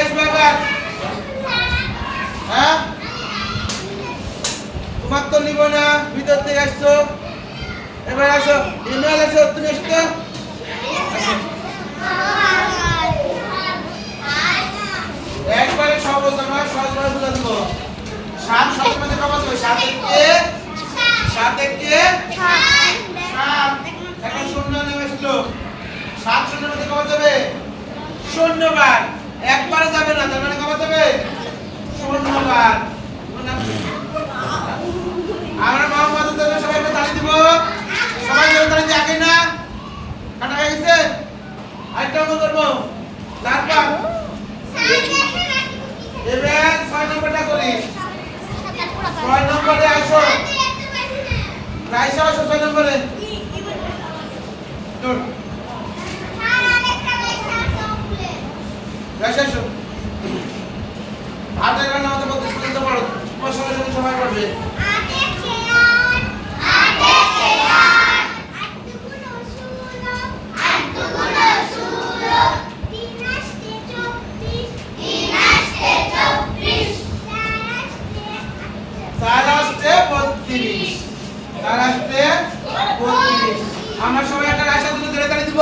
আসবে এবার? হ্যাঁ, তোমার তো নিব না, ভিতর থেকে আসছো। এবার আসো, ইমেল আসো, তুমি আসো তো। একবারে সহজ, আমরা সহজভাবে বুঝা দেবো। 7 সবসময় কমা যাবে, 7 একে 7 একে 7। এখন শূন্য নেমে আসলো, 7 শূন্যের মধ্যে কমা যাবে শূন্যবার, একবারে যাবে না, তার মানে কমা যাবে শূন্যবার। আমরা মোহাম্মদ সবাই তালি দিব, সবাই তালি দিয়ে আগে না কাটা হয়ে গেছে। আরেকটা অঙ্ক করবো, তারপর এবার 6 নম্বরটা করি। 6 নম্বরে আসো, রাইসা আসো 6 নম্বরে। রাইসা আসো, আর জায়গা না হতে বলতে শুনতে পারো, তোমার সঙ্গে সঙ্গে সবাই পড়বে। আমরা সবাই একটা রাইসা তুলে ধরে তাড়ি দিব।